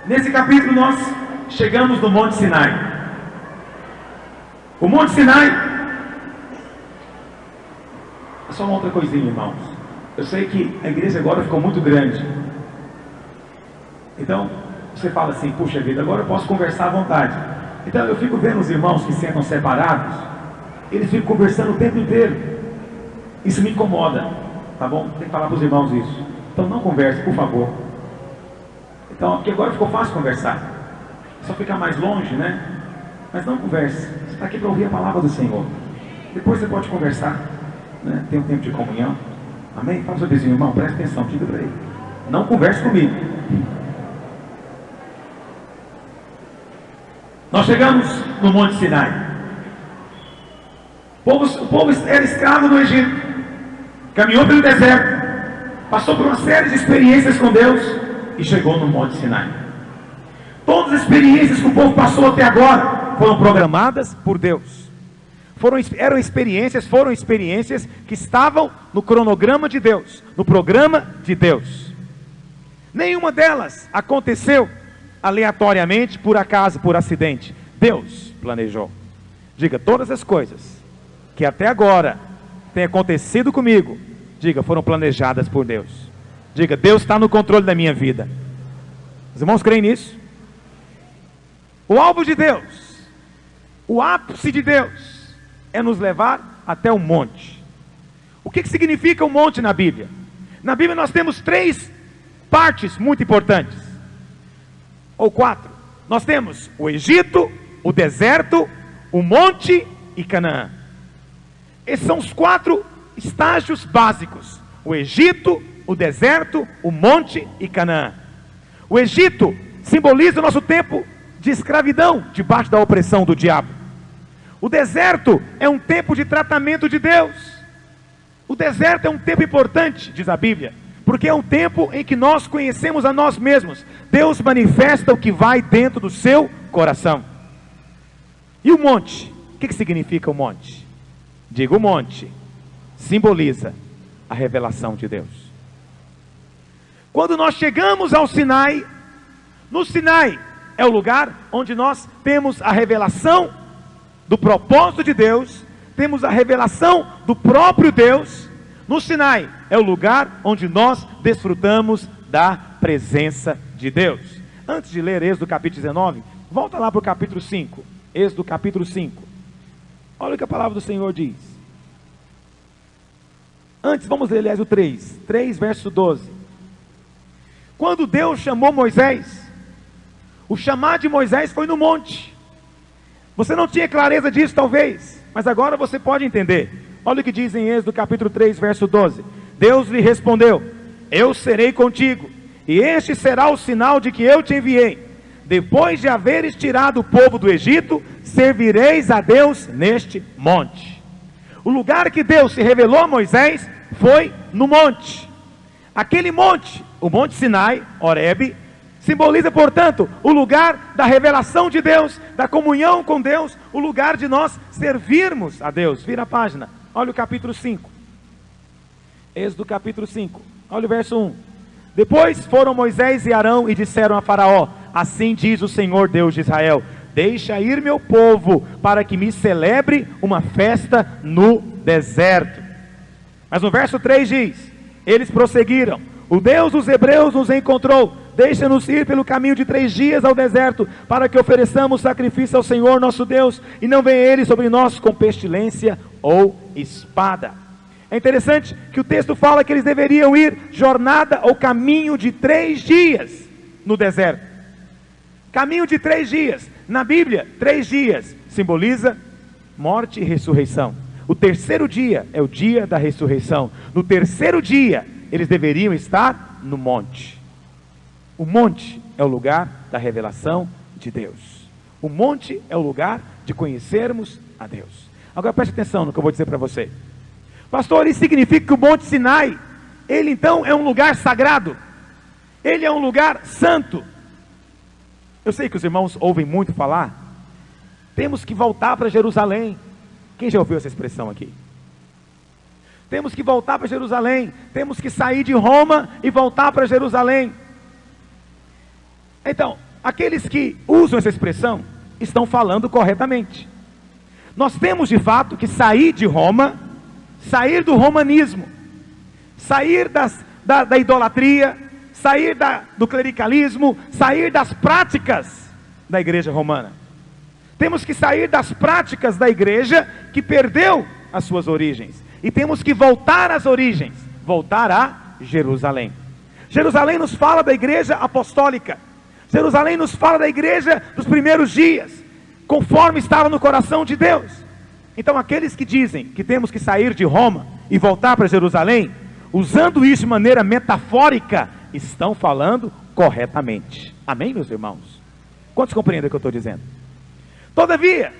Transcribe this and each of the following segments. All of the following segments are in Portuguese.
Nesse capítulo nós chegamos no Monte Sinai. O Monte Sinai, é só uma outra coisinha, irmãos. Eu sei que a igreja agora ficou muito grande. Então, você fala assim, puxa vida, agora eu posso conversar à vontade. Então eu fico vendo os irmãos que sentam separados, eles ficam conversando o tempo inteiro. Isso me incomoda, tá bom? Tem que falar para os irmãos isso. Então não converse, por favor. Então, porque agora ficou fácil conversar. Só ficar mais longe, né? Mas não converse. Você está aqui para ouvir a palavra do Senhor. Depois você pode conversar, né? Tem um tempo de comunhão. Amém? Fala para o seu vizinho, irmão, presta atenção, diga para ele. Não converse comigo. Nós chegamos no Monte Sinai. O povo era escravo no Egito. Caminhou pelo deserto. Passou por uma série de experiências com Deus. E chegou no Monte Sinai. Todas as experiências que o povo passou até agora foram programadas por Deus. Foram experiências que estavam no cronograma de Deus, no programa de Deus. Nenhuma delas aconteceu aleatoriamente, por acaso, por acidente. Deus planejou. Diga, todas as coisas que até agora têm acontecido comigo, diga, foram planejadas por Deus. Diga, Deus está no controle da minha vida. Os irmãos creem nisso? O alvo de Deus, o ápice de Deus, é nos levar até o monte. O que significa o monte na Bíblia? Na Bíblia nós temos 3 partes muito importantes. Ou 4. Nós temos o Egito, o deserto, o monte e Canaã. Esses são os 4 estágios básicos. O Egito, o deserto, o monte e Canaã. O Egito simboliza o nosso tempo de escravidão, debaixo da opressão do diabo. O deserto é um tempo de tratamento de Deus. O deserto é um tempo importante, diz a Bíblia, porque é um tempo em que nós conhecemos a nós mesmos. Deus manifesta o que vai dentro do seu coração. E o monte? O que significa o monte? Diga, o monte simboliza a revelação de Deus. Quando nós chegamos ao Sinai, no Sinai é o lugar onde nós temos a revelação do propósito de Deus, temos a revelação do próprio Deus. No Sinai é o lugar onde nós desfrutamos da presença de Deus. Antes de ler Êxodo capítulo 19, volta lá para o capítulo 5. Êxodo capítulo 5. Olha o que a palavra do Senhor diz. Antes vamos ler, aliás, o 3 verso 12. Quando Deus chamou Moisés, o chamar de Moisés foi no monte. Você não tinha clareza disso talvez, mas agora você pode entender. Olha o que diz em Êxodo capítulo 3 verso 12. Deus lhe respondeu: eu serei contigo, e este será o sinal de que eu te enviei. Depois de haveres tirado o povo do Egito, servireis a Deus neste monte. O lugar que Deus se revelou a Moisés foi no monte. Aquele monte, o Monte Sinai, Horebe, simboliza, portanto, o lugar da revelação de Deus, da comunhão com Deus, o lugar de nós servirmos a Deus. Vira a página, olha o capítulo 5. Êxodo capítulo 5, olha o verso 1. Depois foram Moisés e Arão e disseram a Faraó: assim diz o Senhor Deus de Israel: deixa ir meu povo, para que me celebre uma festa no deserto. Mas no verso 3 diz: eles prosseguiram: o Deus dos hebreus nos encontrou, deixa-nos ir pelo caminho de 3 dias ao deserto, para que ofereçamos sacrifício ao Senhor nosso Deus, e não venha ele sobre nós com pestilência ou espada. É interessante que o texto fala que eles deveriam ir jornada ou caminho de 3 dias no deserto. Caminho de 3 dias. Na Bíblia, 3 dias simboliza morte e ressurreição. O terceiro dia é o dia da ressurreição. No terceiro dia, eles deveriam estar no monte. O monte é o lugar da revelação de Deus. O monte é o lugar de conhecermos a Deus. Agora preste atenção no que eu vou dizer para você. Pastor, isso significa que o Monte Sinai, ele então é um lugar sagrado? Ele é um lugar santo? Eu sei que os irmãos ouvem muito falar, temos que voltar para Jerusalém. Quem já ouviu essa expressão aqui? Temos que voltar para Jerusalém, temos que sair de Roma e voltar para Jerusalém. Então, aqueles que usam essa expressão estão falando corretamente. Nós temos de fato que sair de Roma, sair do romanismo, sair da idolatria, sair do clericalismo, sair das práticas da igreja romana. Temos que sair das práticas da igreja que perdeu as suas origens. E temos que voltar às origens, voltar a Jerusalém. Jerusalém nos fala da igreja apostólica. Jerusalém nos fala da igreja dos primeiros dias, conforme estava no coração de Deus. Então aqueles que dizem que temos que sair de Roma e voltar para Jerusalém, usando isso de maneira metafórica, estão falando corretamente. Amém, meus irmãos? Quantos compreendem o que eu estou dizendo? Todavia,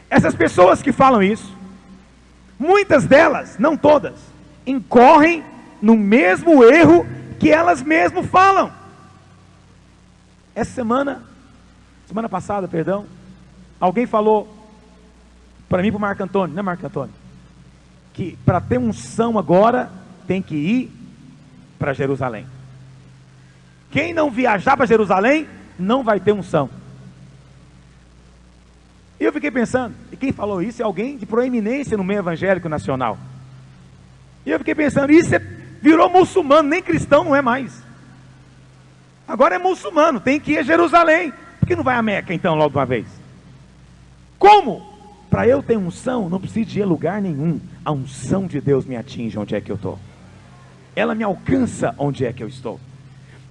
essas pessoas que falam isso, muitas delas, não todas, incorrem no mesmo erro que elas mesmas falam. Essa semana passada, perdão, alguém falou para mim e para o Marco Antônio, né, Marco Antônio? Que para ter unção agora, tem que ir para Jerusalém. Quem não viajar para Jerusalém, não vai ter unção. E eu fiquei pensando, e quem falou isso é alguém de proeminência no meio evangélico nacional. E eu fiquei pensando, isso virou muçulmano, nem cristão não é mais. Agora é muçulmano, tem que ir a Jerusalém. Por que não vai a Meca então logo de uma vez? Como? Para eu ter unção, não preciso ir a lugar nenhum. A unção de Deus me atinge onde é que eu estou. Ela me alcança onde é que eu estou.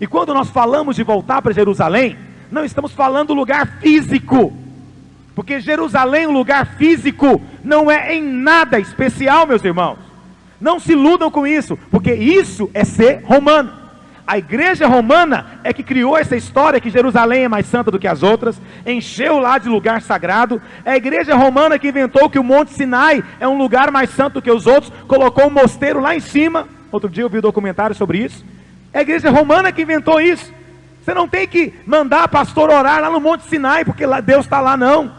E quando nós falamos de voltar para Jerusalém, não estamos falando do lugar físico. Porque Jerusalém, um lugar físico, não é em nada especial, meus irmãos. Não se iludam com isso, porque isso é ser romano. A igreja romana é que criou essa história que Jerusalém é mais santa do que as outras, encheu lá de lugar sagrado. É a igreja romana que inventou que o Monte Sinai é um lugar mais santo do que os outros, colocou um mosteiro lá em cima. Outro dia eu vi um documentário sobre isso. É a igreja romana que inventou isso. Você não tem que mandar pastor orar lá no Monte Sinai, porque lá Deus está lá, não.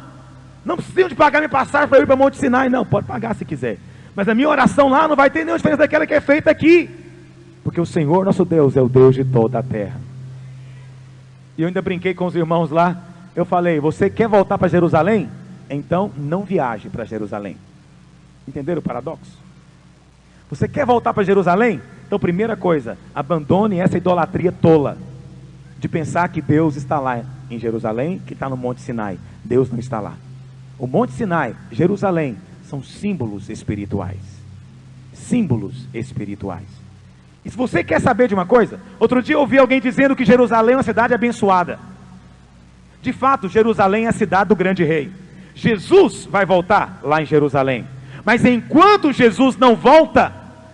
Não precisam de pagar minha passagem para eu ir para o Monte Sinai, não. Pode pagar se quiser, mas a minha oração lá não vai ter nenhuma diferença daquela que é feita aqui. Porque o Senhor nosso Deus é o Deus de toda a terra. E eu ainda brinquei com os irmãos lá. Eu falei, você quer voltar para Jerusalém? Então não viaje para Jerusalém. Entenderam o paradoxo? Você quer voltar para Jerusalém? Então primeira coisa, abandone essa idolatria tola de pensar que Deus está lá em Jerusalém, que está no Monte Sinai. Deus não está lá. O Monte Sinai, Jerusalém, são símbolos espirituais. Símbolos espirituais. E se você quer saber de uma coisa, outro dia eu ouvi alguém dizendo que Jerusalém é uma cidade abençoada. De fato, Jerusalém é a cidade do grande rei. Jesus vai voltar lá em Jerusalém. Mas enquanto Jesus não volta,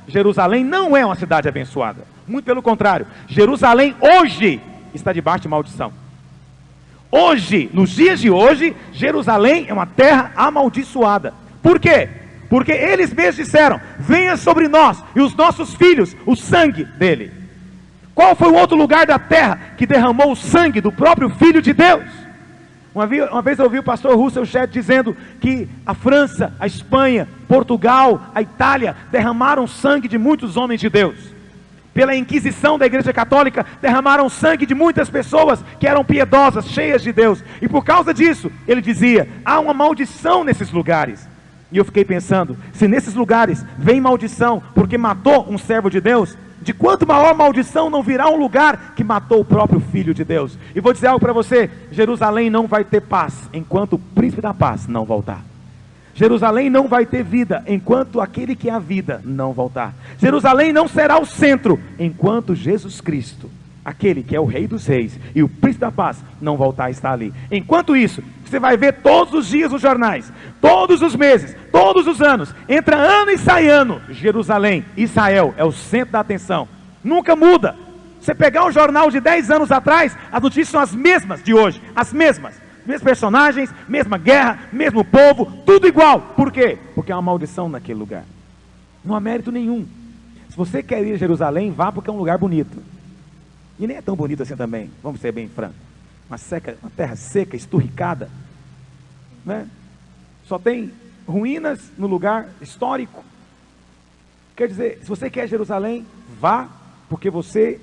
Jerusalém não é uma cidade abençoada. Muito pelo contrário, Jerusalém hoje está debaixo de maldição. Hoje, nos dias de hoje, Jerusalém é uma terra amaldiçoada. Por quê? Porque eles mesmos disseram, venha sobre nós e os nossos filhos, o sangue dele. Qual foi o outro lugar da terra que derramou o sangue do próprio Filho de Deus? Uma vez eu ouvi o pastor Russell Shedd dizendo que a França, a Espanha, Portugal, a Itália derramaram sangue de muitos homens de Deus. Pela Inquisição da Igreja Católica, derramaram sangue de muitas pessoas que eram piedosas, cheias de Deus. E por causa disso, ele dizia, há uma maldição nesses lugares. E eu fiquei pensando, se nesses lugares vem maldição porque matou um servo de Deus, de quanto maior maldição não virá um lugar que matou o próprio Filho de Deus. E vou dizer algo para você, Jerusalém não vai ter paz enquanto o príncipe da paz não voltar. Jerusalém não vai ter vida enquanto aquele que é a vida não voltar. Jerusalém não será o centro enquanto Jesus Cristo, aquele que é o Rei dos Reis e o Príncipe da Paz, não voltar a estar ali. Enquanto isso, você vai ver todos os dias nos jornais, todos os meses, todos os anos, entra ano e sai ano, Jerusalém, Israel é o centro da atenção, nunca muda. Você pegar um jornal de 10 anos atrás, as notícias são as mesmas de hoje, as mesmos personagens, mesma guerra, mesmo povo, tudo igual. Por quê? Porque há uma maldição naquele lugar. Não há mérito nenhum. Se você quer ir a Jerusalém, vá porque é um lugar bonito. E nem é tão bonito assim também, vamos ser bem francos. Uma terra seca, esturricada, né? Só tem ruínas no lugar histórico. Quer dizer, se você quer Jerusalém, vá porque você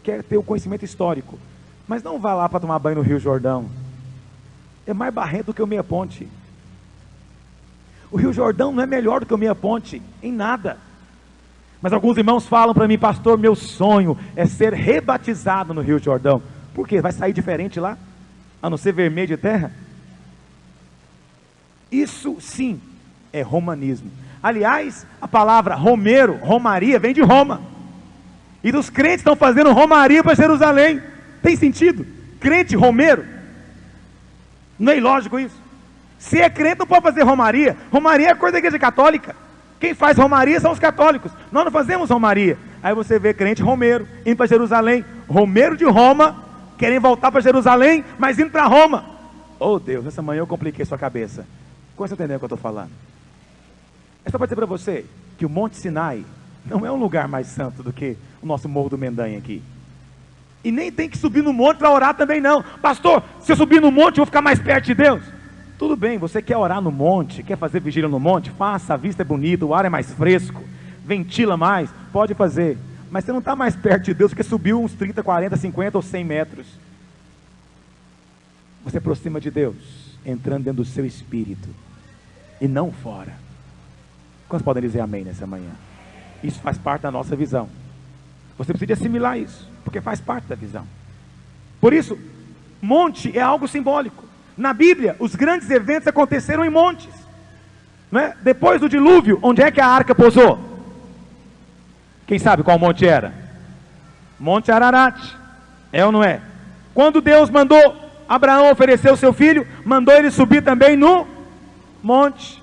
quer ter o conhecimento histórico. Mas não vá lá para tomar banho no Rio Jordão. É mais barrento do que o Meia Ponte. O Rio Jordão não é melhor do que o Meia Ponte, em nada. Mas alguns irmãos falam para mim: pastor, meu sonho é ser rebatizado no Rio Jordão. Por quê? Vai sair diferente lá? A não ser vermelho de terra? Isso sim é romanismo. Aliás, a palavra romeiro, romaria, vem de Roma. E os crentes estão fazendo romaria para Jerusalém. Tem sentido? Crente, romeiro? Não é ilógico isso? Se é crente, não pode fazer romaria. Romaria é coisa da igreja católica. Quem faz romaria são os católicos. Nós não fazemos romaria. Aí você vê crente romeiro, indo para Jerusalém. Romeiro de Roma, querem voltar para Jerusalém, mas indo para Roma. Oh Deus, essa manhã eu compliquei sua cabeça. Como você entendeu o que eu estou falando? É só para dizer para você que o Monte Sinai não é um lugar mais santo do que o nosso Morro do Mendanha aqui. E nem tem que subir no monte para orar também não. Pastor, se eu subir no monte eu vou ficar mais perto de Deus. Tudo bem, você quer orar no monte, quer fazer vigília no monte? Faça, a vista é bonita, o ar é mais fresco, ventila mais, pode fazer. Mas você não está mais perto de Deus porque subiu uns 30, 40, 50 ou 100 metros. Você aproxima de Deus, entrando dentro do seu espírito, e não fora. Quantos podem dizer amém nessa manhã? Isso faz parte da nossa visão. Você precisa assimilar isso, porque faz parte da visão. Por isso, monte é algo simbólico. Na Bíblia, os grandes eventos aconteceram em montes, não é? Depois do dilúvio, onde é que a arca pousou? Quem sabe qual monte era? Monte Ararat, é ou não é? Quando Deus mandou Abraão oferecer o seu filho, mandou ele subir também no monte.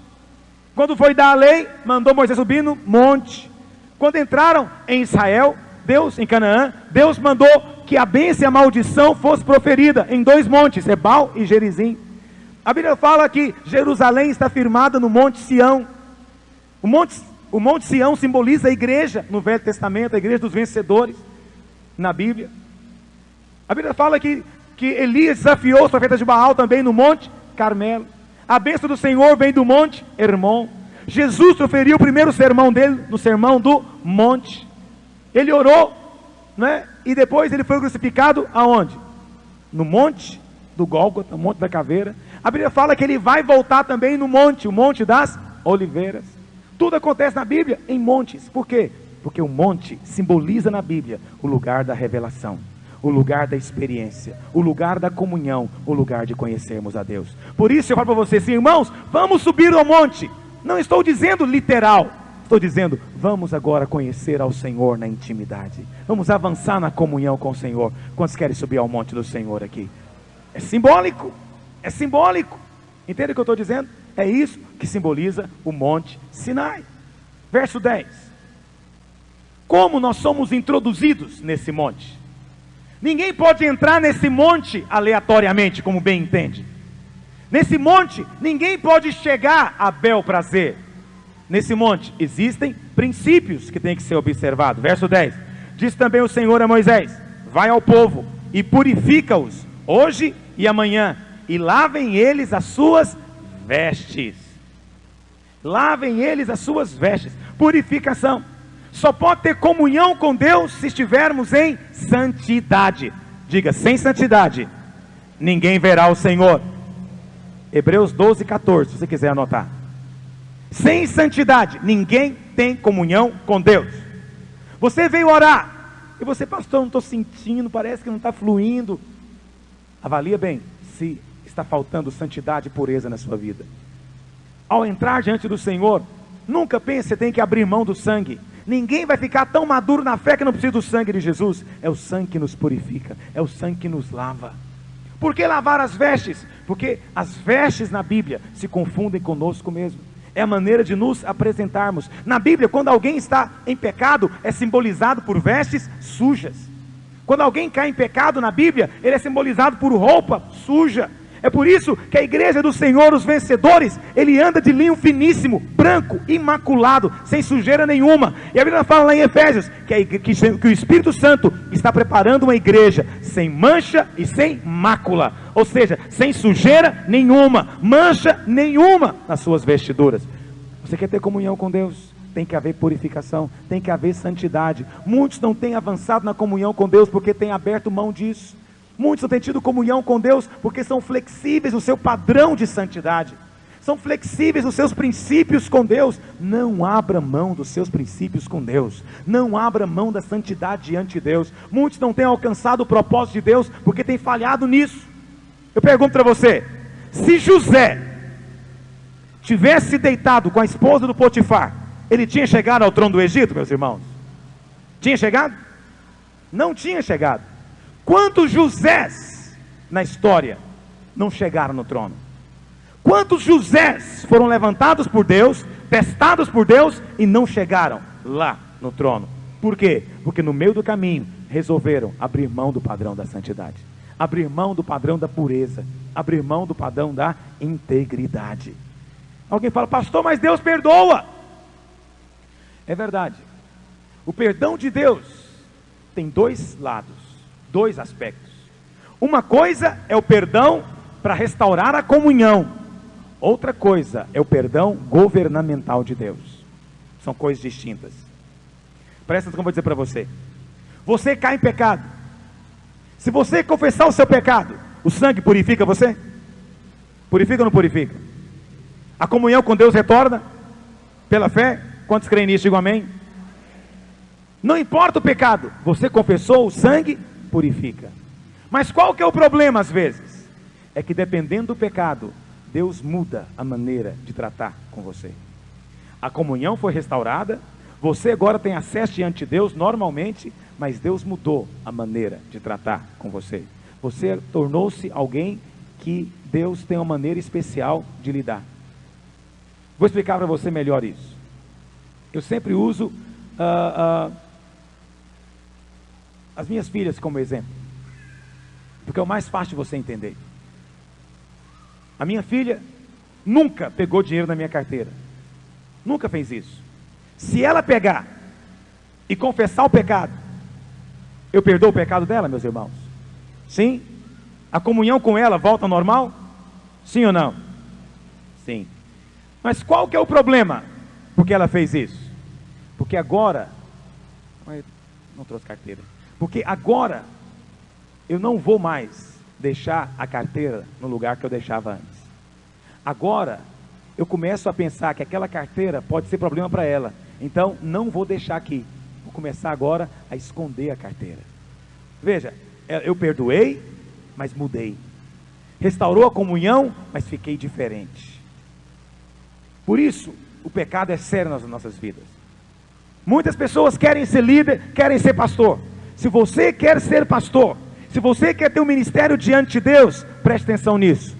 Quando foi dar a lei, mandou Moisés subir no monte. Quando entraram em Israel, Deus, em Canaã, Deus mandou que a bênção e a maldição fosse proferida em 2 montes, Ebal e Gerizim. A Bíblia fala que Jerusalém está firmada no Monte Sião. O Monte Sião simboliza a igreja no Velho Testamento, a igreja dos vencedores, na Bíblia. A Bíblia fala que Elias desafiou os profetas de Baal também no Monte Carmelo. A bênção do Senhor vem do Monte Hermon. Jesus proferiu o primeiro sermão dele no Sermão do Monte. Ele orou, né? E depois ele foi crucificado aonde? No Monte do Gólgota, no Monte da Caveira. A Bíblia fala que ele vai voltar também no monte, o Monte das Oliveiras. Tudo acontece na Bíblia em montes. Por quê? Porque o monte simboliza na Bíblia o lugar da revelação, o lugar da experiência, o lugar da comunhão, o lugar de conhecermos a Deus. Por isso eu falo para vocês, irmãos, vamos subir ao monte. Não estou dizendo literal, estou dizendo, vamos agora conhecer ao Senhor na intimidade. Vamos avançar na comunhão com o Senhor. Quantos querem subir ao monte do Senhor aqui? É simbólico, é simbólico. Entende o que eu estou dizendo? É isso que simboliza o Monte Sinai. Verso 10. Como nós somos introduzidos nesse monte? Ninguém pode entrar nesse monte aleatoriamente, como bem entende. Nesse monte, ninguém pode chegar a bel prazer. Nesse monte, existem princípios que têm que ser observados. Verso 10. Diz também o Senhor a Moisés: vai ao povo e purifica-os hoje e amanhã, e lavem eles as suas vestes. Lavem eles as suas vestes. Purificação. Só pode ter comunhão com Deus se estivermos em santidade. Diga, sem santidade ninguém verá o Senhor. Hebreus 12, 14, se você quiser anotar. Sem santidade ninguém tem comunhão com Deus. Você veio orar e você, pastor, não estou sentindo, parece que não está fluindo. Avalia bem se está faltando santidade e pureza na sua vida. Ao entrar diante do Senhor, nunca pense que você tem que abrir mão do sangue. Ninguém vai ficar tão maduro na fé que não precisa do sangue de Jesus. É o sangue que nos purifica, é o sangue que nos lava. Por que lavar as vestes? Porque as vestes na Bíblia se confundem conosco mesmo. É a maneira de nos apresentarmos. Na Bíblia, quando alguém está em pecado, é simbolizado por vestes sujas. Quando alguém cai em pecado na Bíblia, ele é simbolizado por roupa suja. É por isso que a igreja do Senhor, os vencedores, ele anda de linho finíssimo, branco, imaculado, sem sujeira nenhuma. E a Bíblia fala lá em Efésios que o Espírito Santo está preparando uma igreja sem mancha e sem mácula, ou seja, sem sujeira nenhuma, mancha nenhuma nas suas vestiduras. Você quer ter comunhão com Deus? Tem que haver purificação, tem que haver santidade. Muitos não têm avançado na comunhão com Deus porque têm aberto mão disso. Muitos não têm tido comunhão com Deus porque são flexíveis no seu padrão de santidade. São flexíveis nos seus princípios com Deus. Não abra mão dos seus princípios com Deus. Não abra mão da santidade diante de Deus. Muitos não têm alcançado o propósito de Deus porque têm falhado nisso. Eu pergunto para você, se José tivesse deitado com a esposa do Potifar, ele tinha chegado ao trono do Egito, meus irmãos? Tinha chegado? Não tinha chegado. Quantos Josés na história não chegaram no trono? Quantos Josés foram levantados por Deus, testados por Deus e não chegaram lá no trono? Por quê? Porque no meio do caminho resolveram abrir mão do padrão da santidade, abrir mão do padrão da pureza, abrir mão do padrão da integridade. Alguém fala, pastor, mas Deus perdoa. É verdade. O perdão de Deus tem dois lados, dois aspectos. Uma coisa é o perdão para restaurar a comunhão. Outra coisa é o perdão governamental de Deus. São coisas distintas. Presta atenção que eu vou dizer para você. Você cai em pecado. Se você confessar o seu pecado, o sangue purifica você? Purifica ou não purifica? A comunhão com Deus retorna? Pela fé? Quantos creem nisso? Digam amém. Não importa o pecado, você confessou, o sangue purifica. Mas qual que é o problema às vezes? É que dependendo do pecado, Deus muda a maneira de tratar com você. A comunhão foi restaurada, você agora tem acesso diante de Deus normalmente, mas Deus mudou a maneira de tratar com você. Você tornou-se alguém que Deus tem uma maneira especial de lidar. Vou explicar para você melhor isso. Eu sempre uso as minhas filhas como exemplo, porque é o mais fácil de você entender. A minha filha nunca pegou dinheiro na minha carteira, nunca fez isso. Se ela pegar e confessar o pecado, eu perdoo o pecado dela, meus irmãos? Sim. A comunhão com ela volta ao normal? Sim ou não? Sim. Mas qual que é o problema? Porque ela fez isso? Porque agora, não trouxe carteira. Porque agora eu não vou mais deixar a carteira no lugar que eu deixava antes. Agora eu começo a pensar que aquela carteira pode ser problema para ela. Então não vou deixar aqui. Vou começar agora a esconder a carteira. Veja, eu perdoei, mas mudei. Restaurou a comunhão, mas fiquei diferente. Por isso, o pecado é sério nas nossas vidas. Muitas pessoas querem ser líder, querem ser pastor. Se você quer ser pastor, se você quer ter um ministério diante de Deus, preste atenção nisso.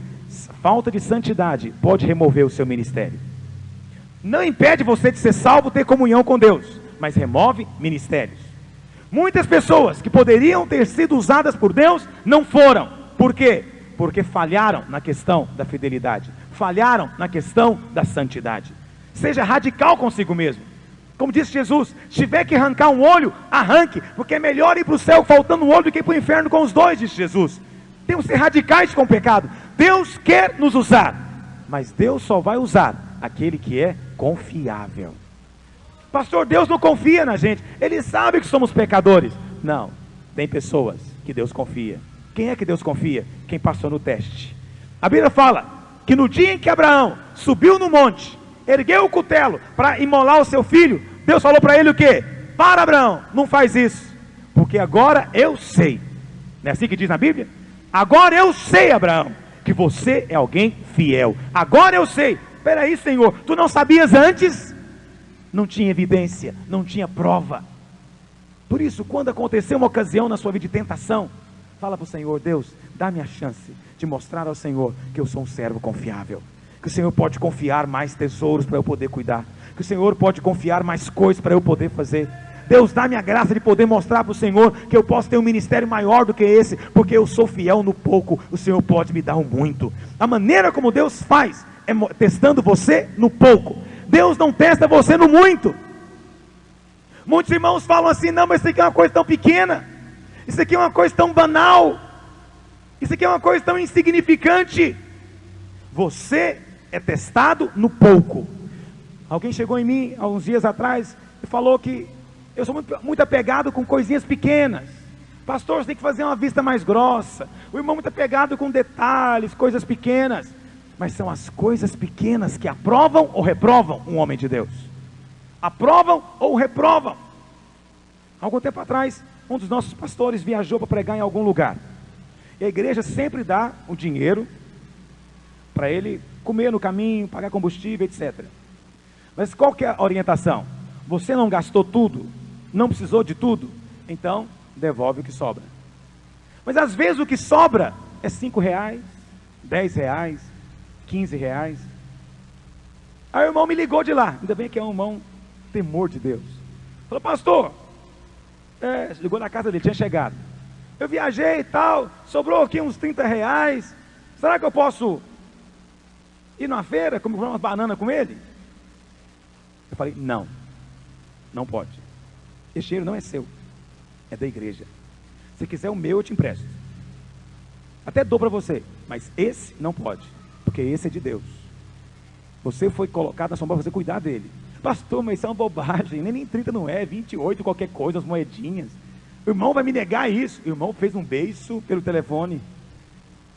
Falta de santidade pode remover o seu ministério. Não impede você de ser salvo, ter comunhão com Deus, mas remove ministérios. Muitas pessoas que poderiam ter sido usadas por Deus, não foram. Por quê? Porque falharam na questão da fidelidade, falharam na questão da santidade. Seja radical consigo mesmo. Como disse Jesus, se tiver que arrancar um olho, arranque, porque é melhor ir para o céu faltando um olho do que ir para o inferno com os dois, disse Jesus. Temos que ser radicais com o pecado. Deus quer nos usar, mas Deus só vai usar aquele que é confiável. Pastor, Deus não confia na gente, Ele sabe que somos pecadores. Não, tem pessoas que Deus confia. Quem é que Deus confia? Quem passou no teste. A Bíblia fala que no dia em que Abraão subiu no monte, ergueu o cutelo para imolar o seu filho, Deus falou para ele o quê? Para, Abraão, não faz isso, porque agora eu sei. Não é assim que diz na Bíblia? Agora eu sei, Abraão, que você é alguém fiel. Agora eu sei. Espera aí, Senhor, tu não sabias antes? Não tinha evidência, não tinha prova. Por isso, quando acontecer uma ocasião na sua vida de tentação, fala para o Senhor: Deus, dá-me a chance de mostrar ao Senhor que eu sou um servo confiável, que o Senhor pode confiar mais tesouros para eu poder cuidar, que o Senhor pode confiar mais coisas para eu poder fazer. Deus, dá-me a graça de poder mostrar para o Senhor que eu posso ter um ministério maior do que esse, porque eu sou fiel no pouco, o Senhor pode me dar um muito. A maneira como Deus faz é testando você no pouco. Deus não testa você no muito. Muitos irmãos falam assim: não, mas isso aqui é uma coisa tão pequena, isso aqui é uma coisa tão banal, isso aqui é uma coisa tão insignificante. Você é testado no pouco. Alguém chegou em mim há uns dias atrás e falou que eu sou muito apegado com coisinhas pequenas. Pastor, você tem que fazer uma vista mais grossa. O irmão muito apegado com detalhes, coisas pequenas. Mas são as coisas pequenas que aprovam ou reprovam um homem de Deus. Aprovam ou reprovam. Algum tempo atrás, um dos nossos pastores viajou para pregar em algum lugar. E a igreja sempre dá o dinheiro para ele comer no caminho, pagar combustível, etc. Mas qual que é a orientação? Você não gastou tudo? Não precisou de tudo? Então, devolve o que sobra. Mas às vezes o que sobra é R$5, R$10, R$15. Aí o irmão me ligou de lá. Ainda bem que é um irmão temor de Deus. Falou, pastor, ligou na casa dele, tinha chegado. Eu viajei e tal, sobrou aqui uns R$30. Será que eu posso ir numa feira, comprar umas bananas com ele? Eu falei, não pode. Esse dinheiro não é seu, é da igreja. Se quiser o meu, eu te empresto. Até dou para você, mas esse não pode, porque esse é de Deus. Você foi colocado na sua mão para você cuidar dele. Pastor, mas isso é uma bobagem, nem 30 não é, 28 qualquer coisa, as moedinhas. O irmão vai me negar isso. O irmão fez um beijo pelo telefone.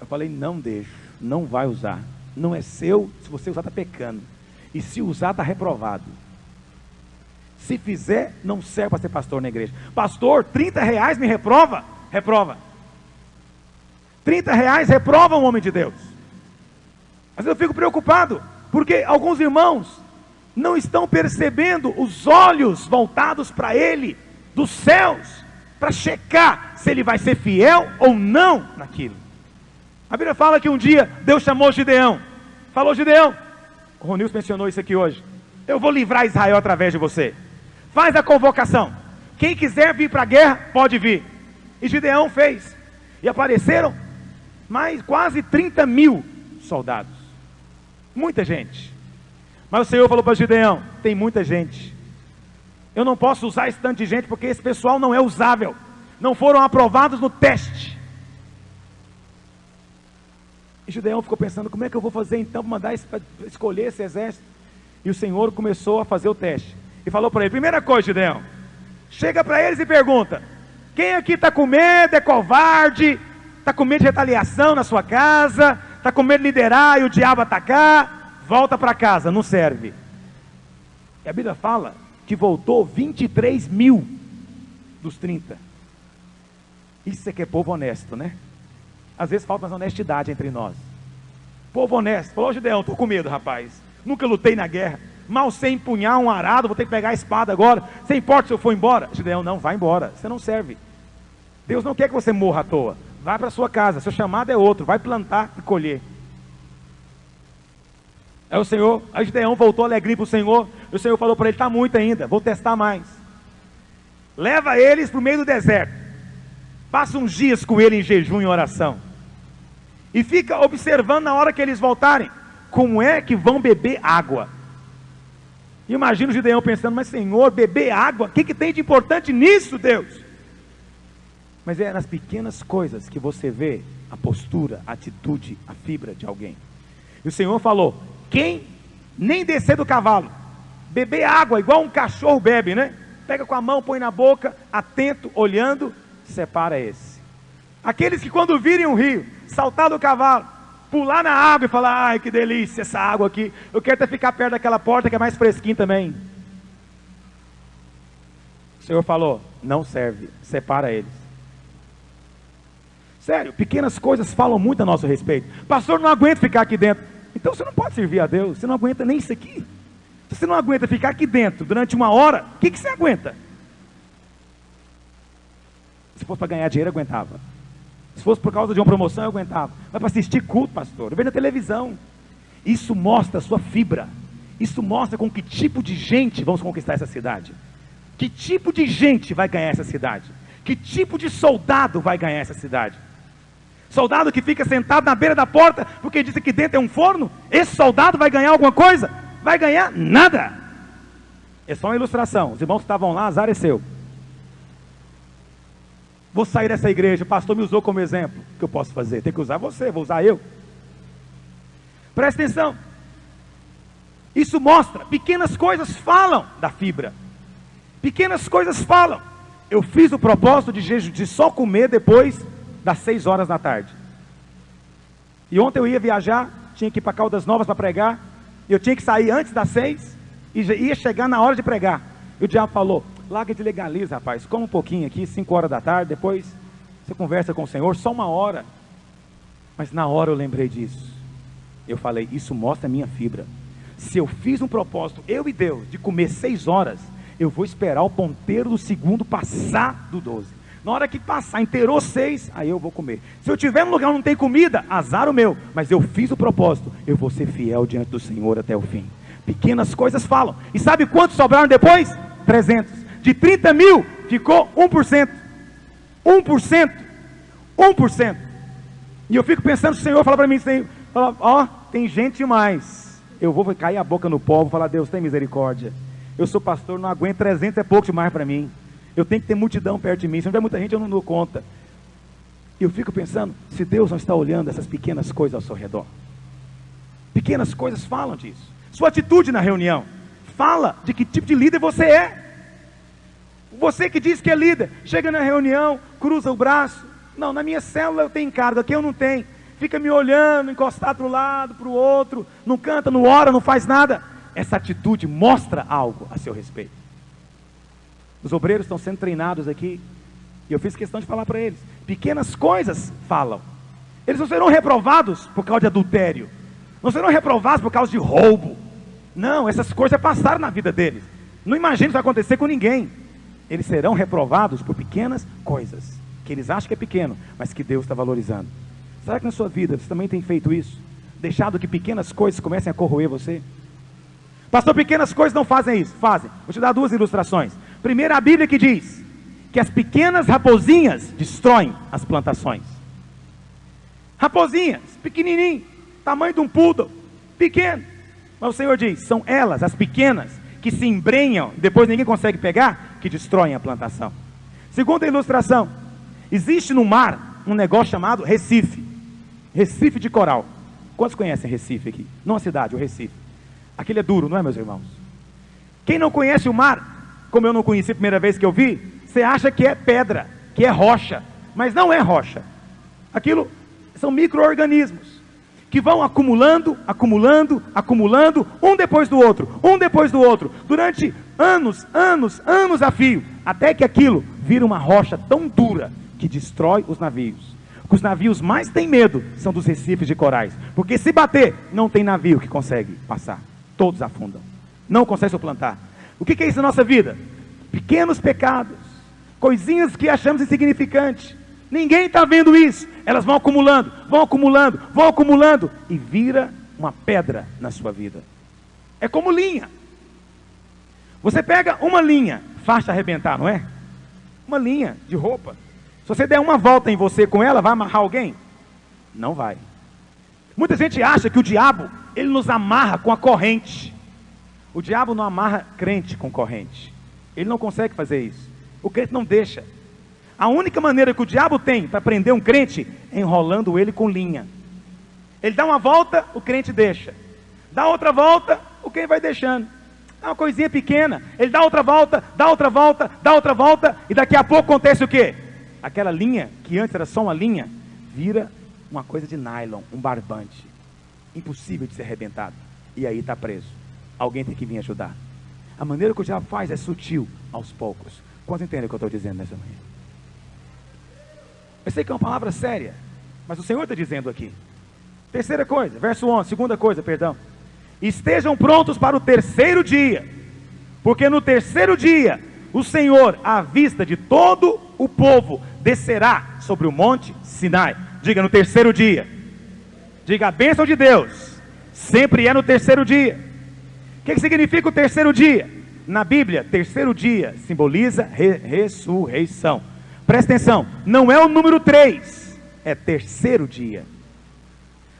Eu falei, não deixo, não vai usar. Não é seu, se você usar está pecando. E se usar está reprovado. Se fizer, não serve para ser pastor na igreja. Pastor, R$30 me reprova? Reprova. R$30 reprova um homem de Deus. Mas eu fico preocupado, porque alguns irmãos não estão percebendo os olhos voltados para ele, dos céus, para checar se ele vai ser fiel ou não naquilo. A Bíblia fala que um dia Deus chamou Gideão. Falou, Gideão, o Ronilson mencionou isso aqui hoje. Eu vou livrar Israel através de você. Faz a convocação. Quem quiser vir para a guerra, pode vir. E Gideão fez. E apareceram quase 30 mil soldados. Muita gente. Mas o Senhor falou para Gideão, tem muita gente. Eu não posso usar esse tanto de gente, porque esse pessoal não é usável. Não foram aprovados no teste. E Gideão ficou pensando, como é que eu vou fazer então para escolher esse exército? E o Senhor começou a fazer o teste. E falou para ele, primeira coisa, Gideão, chega para eles e pergunta, quem aqui está com medo, é covarde, está com medo de retaliação na sua casa, está com medo de liderar e o diabo atacar, volta para casa, não serve. E a Bíblia fala que voltou 23 mil dos 30. Isso é que é povo honesto, né? Às vezes falta mais honestidade entre nós. Povo honesto, falou, Gideão, estou com medo, rapaz, nunca lutei na guerra, mal sei empunhar um arado, vou ter que pegar a espada agora, você importa se eu for embora? Gideão, não, vai embora, você não serve. Deus não quer que você morra à toa, vai para sua casa, seu chamado é outro, vai plantar e colher. Aí Gideão voltou alegrinho para o Senhor, e o Senhor falou para ele, está muito ainda, vou testar mais. Leva eles para o meio do deserto, passa uns dias com ele em jejum e oração, e fica observando na hora que eles voltarem, como é que vão beber água. E imagina o Gideão pensando, mas Senhor, beber água, o que tem de importante nisso, Deus? Mas é nas pequenas coisas que você vê a postura, a atitude, a fibra de alguém. E o Senhor falou, quem nem descer do cavalo, beber água igual um cachorro bebe, né? Pega com a mão, põe na boca, atento, olhando, separa esse. Aqueles que quando virem um rio, saltar do cavalo, pular na água e falar, ai que delícia essa água aqui, eu quero até ficar perto daquela porta que é mais fresquinho também. O Senhor falou, não serve, separa eles. Sério, pequenas coisas falam muito a nosso respeito. Pastor, não aguento ficar aqui dentro. Então você não pode servir a Deus, você não aguenta nem isso aqui. Se você não aguenta ficar aqui dentro durante 1 hora, o que você aguenta? Se fosse para ganhar dinheiro, eu aguentava. Se fosse por causa de uma promoção, eu aguentava. Mas para assistir culto, pastor, eu vejo na televisão. Isso mostra a sua fibra. Isso mostra com que tipo de gente vamos conquistar essa cidade. Que tipo de gente vai ganhar essa cidade? Que tipo de soldado vai ganhar essa cidade? Soldado que fica sentado na beira da porta, porque diz que dentro é um forno? Esse soldado vai ganhar alguma coisa? Vai ganhar nada. É só uma ilustração. Os irmãos que estavam lá, azar é seu. Vou sair dessa igreja, o pastor me usou como exemplo. O que eu posso fazer? Tem que usar você, vou usar eu. Presta atenção. Isso mostra, pequenas coisas falam da fibra. Pequenas coisas falam. eu fiz o propósito de só comer depois das 6 horas da tarde. E ontem eu ia viajar, tinha que ir para Caldas Novas para pregar, eu tinha que sair antes das 6, e ia chegar na hora de pregar. E o diabo falou, larga de legaliza, rapaz, come um pouquinho aqui, 5 horas da tarde, depois você conversa com o Senhor, só 1 hora. Mas na hora eu lembrei disso. Eu falei, isso mostra a minha fibra. Se eu fiz um propósito, eu e Deus, de comer 6 horas, eu vou esperar o ponteiro do segundo passar do 12. Na hora que passar, inteirou 6, aí eu vou comer. Se eu estiver num lugar onde não tem comida, azar o meu. Mas eu fiz o propósito, eu vou ser fiel diante do Senhor até o fim. Pequenas coisas falam. E sabe quantos sobraram depois? 300. De 30 mil, ficou 1%. 1%. 1%. E eu fico pensando, o Senhor fala para mim, ó, tem gente demais. Eu vou cair a boca no povo e falar, Deus, tem misericórdia. Eu sou pastor, não aguento, 300 é pouco demais para mim. Eu tenho que ter multidão perto de mim. Se não tiver muita gente, eu não dou conta. E eu fico pensando, se Deus não está olhando essas pequenas coisas ao seu redor. Pequenas coisas falam disso. Sua atitude na reunião fala de que tipo de líder você é. Você que diz que é líder, chega na reunião, cruza o braço. Não, na minha célula eu tenho encargo, aqui eu não tenho. Fica me olhando, encostado para um lado, para o outro. Não canta, não ora, não faz nada. Essa atitude mostra algo a seu respeito. Os obreiros estão sendo treinados aqui, e eu fiz questão de falar para eles, pequenas coisas falam. Eles não serão reprovados por causa de adultério, não serão reprovados por causa de roubo. Não, essas coisas passaram na vida deles. Não imagine isso vai acontecer com ninguém. Eles serão reprovados por pequenas coisas, que eles acham que é pequeno, mas que Deus está valorizando. Será que na sua vida você também tem feito isso? Deixado que pequenas coisas comecem a corroer você? Pastor, pequenas coisas não fazem isso. Fazem. Vou te dar 2 ilustrações. Primeiro, a Bíblia que diz que as pequenas raposinhas destroem as plantações. Raposinhas, pequenininho, tamanho de um poodle, pequeno. Mas o Senhor diz, são elas, as pequenas, que se embrenham, depois ninguém consegue pegar, que destroem a plantação. Segunda ilustração, existe no mar um negócio chamado Recife. Recife de coral. Quantos conhecem Recife aqui? Não a cidade, o Recife. Aquele é duro, não é, meus irmãos? Quem não conhece o mar, como eu não conheci a primeira vez que eu vi, você acha que é pedra, que é rocha, mas não é rocha. Aquilo são micro-organismos que vão acumulando, acumulando, acumulando, um depois do outro, durante anos, anos, anos a fio, até que aquilo vira uma rocha tão dura que destrói os navios. Os navios mais têm medo são dos recifes de corais, porque se bater, não tem navio que consegue passar, todos afundam, não consegue suplantar. O que é isso na nossa vida? Pequenos pecados, coisinhas que achamos insignificantes, ninguém está vendo isso, elas vão acumulando, vão acumulando, vão acumulando, e vira uma pedra na sua vida. É como linha. Você pega uma linha, fácil de arrebentar, não é? Uma linha de roupa, se você der uma volta em você com ela, vai amarrar alguém? Não vai. Muita gente acha que o diabo, ele nos amarra com a corrente. O diabo não amarra crente com corrente. Ele não consegue fazer isso. O crente não deixa. A única maneira que o diabo tem para prender um crente é enrolando ele com linha. Ele dá uma volta, o crente deixa. Dá outra volta, o crente vai deixando. É uma coisinha pequena. Ele dá outra volta, dá outra volta, dá outra volta, e daqui a pouco acontece o quê? Aquela linha, que antes era só uma linha, vira uma coisa de nylon, um barbante. Impossível de ser arrebentado. E aí está preso. Alguém tem que vir ajudar. A maneira que o diabo faz é sutil, aos poucos. Quantos entendem o que eu estou dizendo nessa manhã? Eu sei que é uma palavra séria, mas o Senhor está dizendo aqui. Terceira coisa, verso 11, segunda coisa, perdão. Estejam prontos para o terceiro dia, porque no terceiro dia, o Senhor, à vista de todo o povo, descerá sobre o monte Sinai. Diga, no terceiro dia. Diga, a bênção de Deus sempre é no terceiro dia. O que significa o terceiro dia? Na Bíblia, terceiro dia simboliza ressurreição. Presta atenção, não é o número 3, é terceiro dia.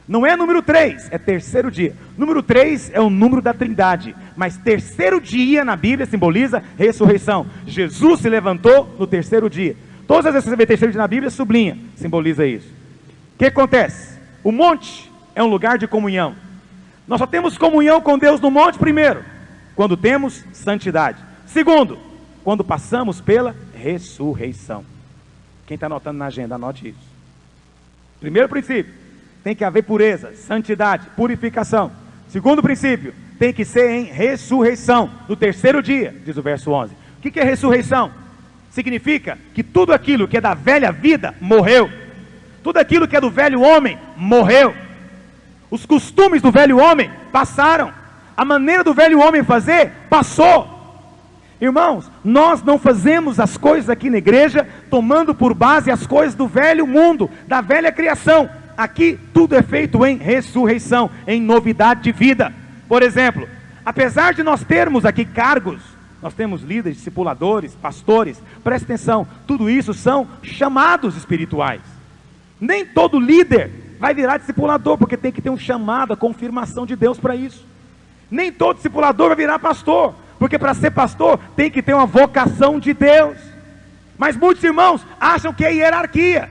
Não é número 3, é terceiro dia. Número 3 é o número da Trindade, mas terceiro dia na Bíblia simboliza ressurreição. Jesus se levantou no terceiro dia. Todas as vezes que você vê terceiro dia na Bíblia, sublinha, simboliza isso. O que acontece? O monte é um lugar de comunhão. Nós só temos comunhão com Deus no monte, primeiro, quando temos santidade. Segundo, quando passamos pela ressurreição. Quem está anotando na agenda, anote isso. Primeiro princípio, tem que haver pureza, santidade, purificação. Segundo princípio, tem que ser em ressurreição, no terceiro dia, diz o verso 11. O que é ressurreição? Significa que tudo aquilo que é da velha vida, morreu. Tudo aquilo que é do velho homem, morreu. Os costumes do velho homem, passaram. A maneira do velho homem fazer, passou. Irmãos, nós não fazemos as coisas aqui na igreja, tomando por base as coisas do velho mundo, da velha criação. Aqui tudo é feito em ressurreição, em novidade de vida. Por exemplo, apesar de nós termos aqui cargos, nós temos líderes, discipuladores, pastores, presta atenção, tudo isso são chamados espirituais. Nem todo líder vai virar discipulador, porque tem que ter um chamado, a confirmação de Deus para isso. Nem todo discipulador vai virar pastor, porque para ser pastor tem que ter uma vocação de Deus. Mas muitos irmãos acham que é hierarquia,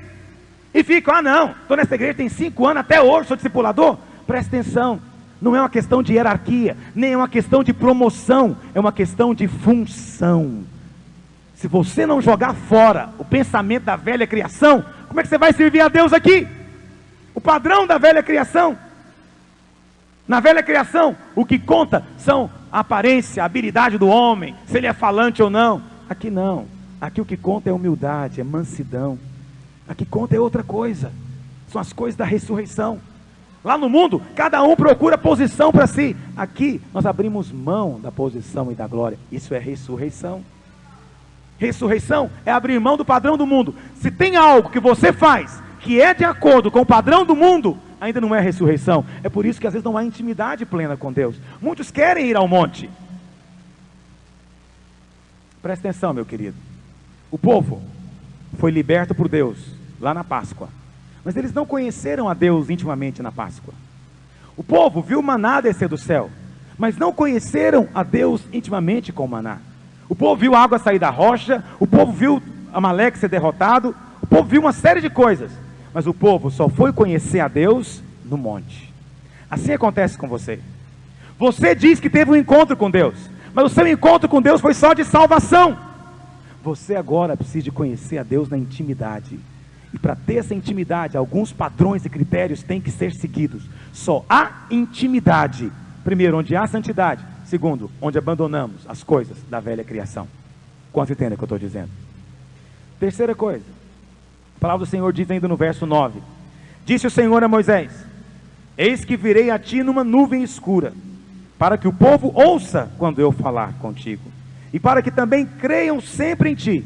e ficam, não, estou nessa igreja tem 5 anos, até hoje sou discipulador. Presta atenção, não é uma questão de hierarquia, nem é uma questão de promoção, é uma questão de função. Se você não jogar fora o pensamento da velha criação, como é que você vai servir a Deus aqui? O padrão da velha criação. Na velha criação, o que conta são a aparência, a habilidade do homem, se ele é falante ou não. Aqui não, aqui o que conta é humildade, é mansidão. Aqui conta é outra coisa, são as coisas da ressurreição. Lá no mundo, cada um procura posição para si. Aqui, nós abrimos mão da posição e da glória. Isso é ressurreição. Ressurreição é abrir mão do padrão do mundo. Se tem algo que você faz, que é de acordo com o padrão do mundo, ainda não é ressurreição. É por isso que às vezes não há intimidade plena com Deus. Muitos querem ir ao monte. Presta atenção, meu querido. O povo foi liberto por Deus lá na Páscoa, mas eles não conheceram a Deus intimamente na Páscoa. O povo viu o maná descer do céu, mas não conheceram a Deus intimamente com o maná. O povo viu a água sair da rocha, o povo viu Amaleque ser derrotado, o povo viu uma série de coisas, mas o povo só foi conhecer a Deus no monte. Assim acontece com você. Você diz que teve um encontro com Deus, mas o seu encontro com Deus foi só de salvação. Você agora precisa de conhecer a Deus na intimidade. E para ter essa intimidade, alguns padrões e critérios têm que ser seguidos. Só há intimidade, primeiro, onde há santidade. Segundo, onde abandonamos as coisas da velha criação. Quanto entendem o que eu estou dizendo? Terceira coisa, a palavra do Senhor diz ainda no verso 9: Disse o Senhor a Moisés: Eis que virei a ti numa nuvem escura, para que o povo ouça quando eu falar contigo, e para que também creiam sempre em ti,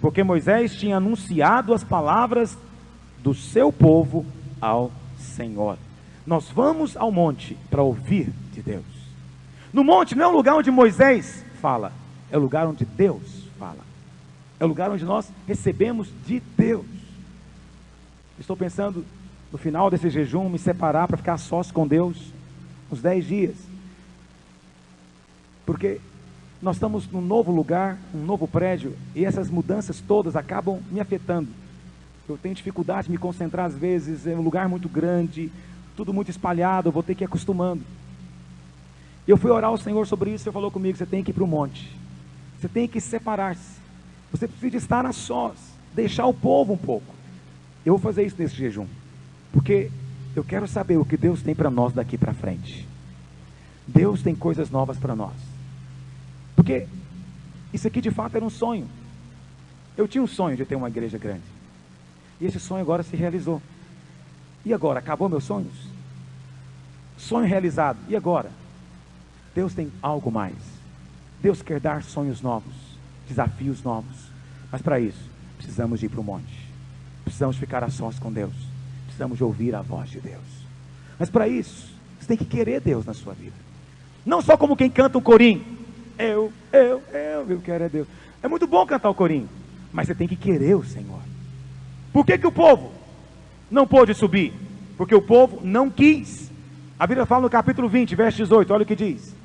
porque Moisés tinha anunciado as palavras do seu povo ao Senhor. Nós vamos ao monte para ouvir de Deus. No monte não é um lugar onde Moisés fala, é o lugar onde Deus fala. É o lugar onde nós recebemos de Deus. Estou pensando no final desse jejum me separar para ficar sós com Deus uns 10 dias, porque nós estamos num novo lugar, um novo prédio, e essas mudanças todas acabam me afetando. Eu tenho dificuldade de me concentrar às vezes, é um lugar muito grande, tudo muito espalhado, eu vou ter que ir acostumando. Eu fui orar ao Senhor sobre isso, Ele falou comigo: você tem que ir para o monte, você tem que separar-se, você precisa estar a sós, deixar o povo um pouco. Eu vou fazer isso nesse jejum, porque eu quero saber o que Deus tem para nós daqui para frente. Deus tem coisas novas para nós. Porque isso aqui de fato era um sonho. Eu tinha um sonho de ter uma igreja grande, e esse sonho agora se realizou. E agora? Acabou meus sonhos? Sonho realizado, e agora? Deus tem algo mais. Deus quer dar sonhos novos, desafios novos. Mas para isso, precisamos de ir para o monte. Precisamos ficar a sós com Deus. Precisamos de ouvir a voz de Deus. Mas para isso, você tem que querer Deus na sua vida. Não só como quem canta um corinho. Eu quero é Deus. É muito bom cantar o corinho, mas você tem que querer o Senhor. Por que o povo não pôde subir? Porque o povo não quis. A Bíblia fala no capítulo 20, verso 18, olha o que diz: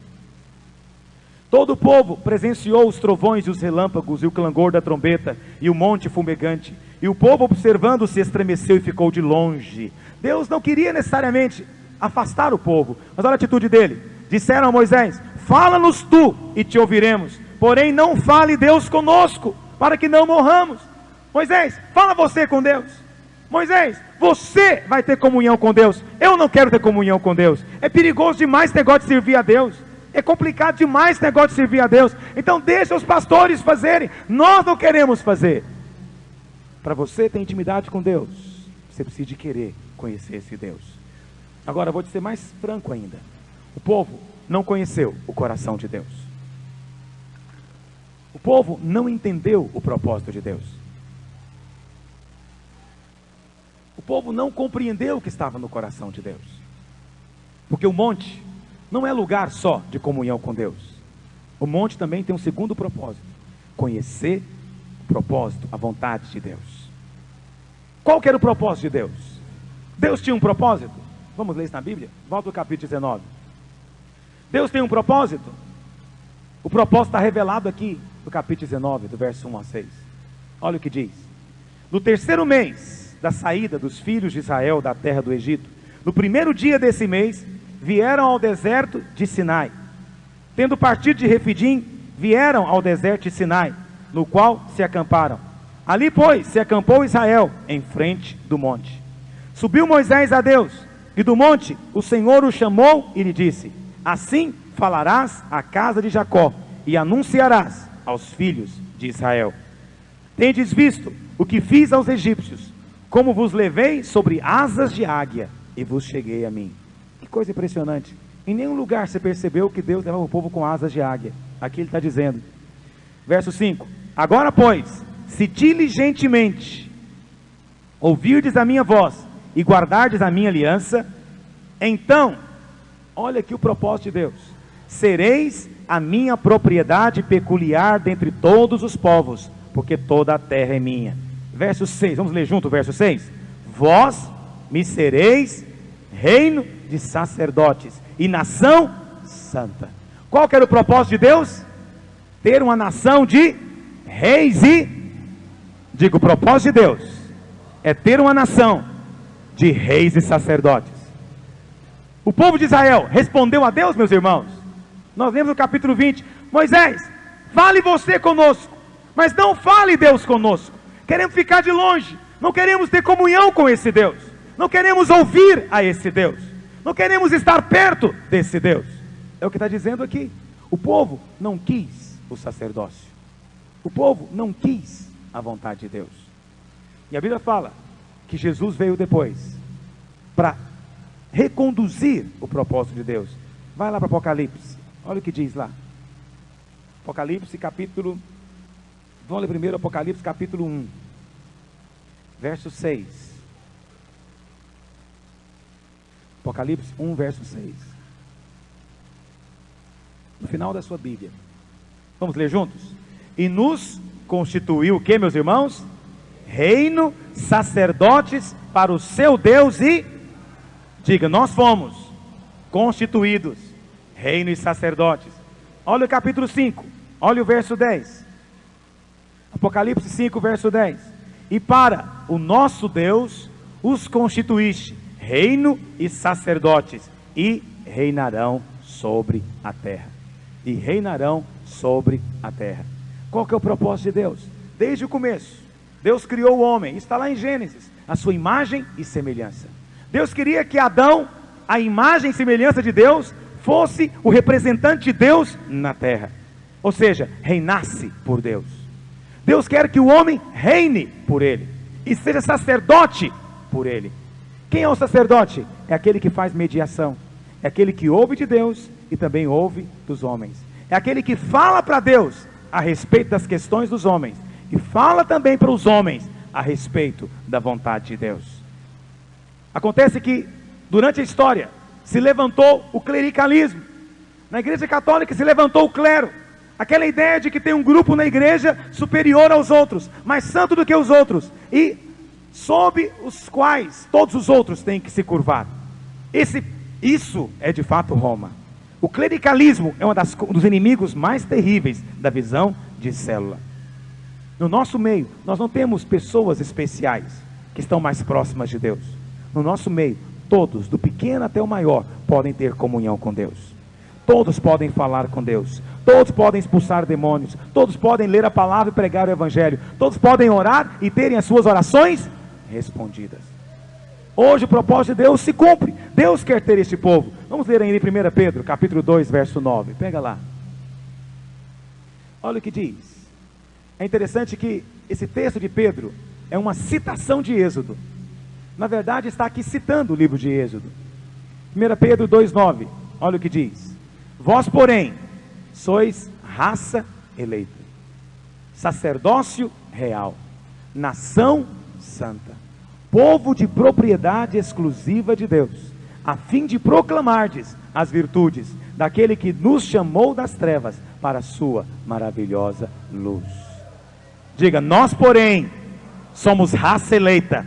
Todo o povo presenciou os trovões e os relâmpagos e o clangor da trombeta e o monte fumegante, e o povo observando se estremeceu e ficou de longe. Deus não queria necessariamente afastar o povo, mas olha a atitude dele. Disseram a Moisés: Fala-nos tu e te ouviremos, porém não fale Deus conosco, para que não morramos. Moisés, fala você com Deus. Moisés, você vai ter comunhão com Deus. Eu não quero ter comunhão com Deus. É perigoso demais esse negócio de servir a Deus. É complicado demais esse negócio de servir a Deus. Então deixa os pastores fazerem. Nós não queremos fazer. Para você ter intimidade com Deus, você precisa de querer conhecer esse Deus. Agora eu vou te ser mais franco ainda. O povo não conheceu o coração de Deus. O povo não entendeu o propósito de Deus. O povo não compreendeu o que estava no coração de Deus. Porque o monte não é lugar só de comunhão com Deus. O monte também tem um segundo propósito: conhecer o propósito, a vontade de Deus. Qual que era o propósito de Deus? Deus tinha um propósito? Vamos ler isso na Bíblia? Volta ao capítulo 19. Deus tem um propósito? O propósito está revelado aqui no capítulo 19, do verso 1 a 6. Olha o que diz: no terceiro mês da saída dos filhos de Israel da terra do Egito, no primeiro dia desse mês, vieram ao deserto de Sinai. Tendo partido de Refidim, vieram ao deserto de Sinai, no qual se acamparam. Ali, pois, se acampou Israel, em frente do monte. Subiu Moisés a Deus, e do monte o Senhor o chamou e lhe disse: assim falarás à casa de Jacó, e anunciarás aos filhos de Israel: tendes visto o que fiz aos egípcios, como vos levei sobre asas de águia, e vos cheguei a mim. Que coisa impressionante. Em nenhum lugar você percebeu que Deus levava o povo com asas de águia. Aqui ele está dizendo, verso 5: agora pois, se diligentemente ouvirdes a minha voz, e guardardes a minha aliança, então, olha aqui o propósito de Deus: sereis a minha propriedade peculiar dentre todos os povos, porque toda a terra é minha. Verso 6, vamos ler junto o verso 6. Vós me sereis reino de sacerdotes e nação santa. Qual que era o propósito de Deus? Ter uma nação de reis e... digo, o propósito de Deus é ter uma nação de reis e sacerdotes. O povo de Israel respondeu a Deus, meus irmãos. Nós lemos no capítulo 20: Moisés, fale você conosco, mas não fale Deus conosco. Queremos ficar de longe, não queremos ter comunhão com esse Deus, não queremos ouvir a esse Deus, não queremos estar perto desse Deus. É o que está dizendo aqui. O povo não quis o sacerdócio, o povo não quis a vontade de Deus. E a Bíblia fala que Jesus veio depois para reconduzir o propósito de Deus. Vai lá para Apocalipse, olha o que diz lá. Apocalipse capítulo... vamos ler primeiro Apocalipse capítulo 1, verso 6. Apocalipse 1, verso 6. No final da sua Bíblia. Vamos ler juntos? E nos constituiu o que, meus irmãos? Reino, sacerdotes para o seu Deus e... diga, nós fomos constituídos reino e sacerdotes. Olha o capítulo 5, olha o verso 10. Apocalipse 5, verso 10. E para o nosso Deus os constituíste reino e sacerdotes, e reinarão sobre a terra. E reinarão sobre a terra. Qual que é o propósito de Deus? Desde o começo, Deus criou o homem, está lá em Gênesis, a sua imagem e semelhança. Deus queria que Adão, a imagem e semelhança de Deus, fosse o representante de Deus na terra. Ou seja, reinasse por Deus. Deus quer que o homem reine por ele e seja sacerdote por ele. Quem é o sacerdote? É aquele que faz mediação, é aquele que ouve de Deus e também ouve dos homens, é aquele que fala para Deus a respeito das questões dos homens e fala também para os homens a respeito da vontade de Deus. Acontece que durante a história se levantou o clericalismo. Na igreja católica se levantou o clero, aquela ideia de que tem um grupo na igreja superior aos outros, mais santo do que os outros, e sob os quais todos os outros têm que se curvar. Isso é de fato Roma. O clericalismo é um dos inimigos mais terríveis da visão de célula. No nosso meio, nós não temos pessoas especiais que estão mais próximas de Deus. No nosso meio, todos, do pequeno até o maior, podem ter comunhão com Deus. todos podem falar com Deus, todos podem expulsar demônios, todos podem ler a palavra e pregar o evangelho, todos podem orar e terem as suas orações respondidas. Hoje o propósito de Deus se cumpre. Deus quer ter este povo. Vamos ler ainda em 1 Pedro, capítulo 2, verso 9. Pega lá. Olha o que diz. É interessante que esse texto de Pedro é uma citação de Êxodo. Na verdade está aqui citando o livro de Êxodo. 1 Pedro 2, 9. Olha o que diz. Vós, porém, sois raça eleita, sacerdócio real, nação santa, povo de propriedade exclusiva de Deus, a fim de proclamardes as virtudes daquele que nos chamou das trevas para a sua maravilhosa luz. Diga, nós porém somos raça eleita,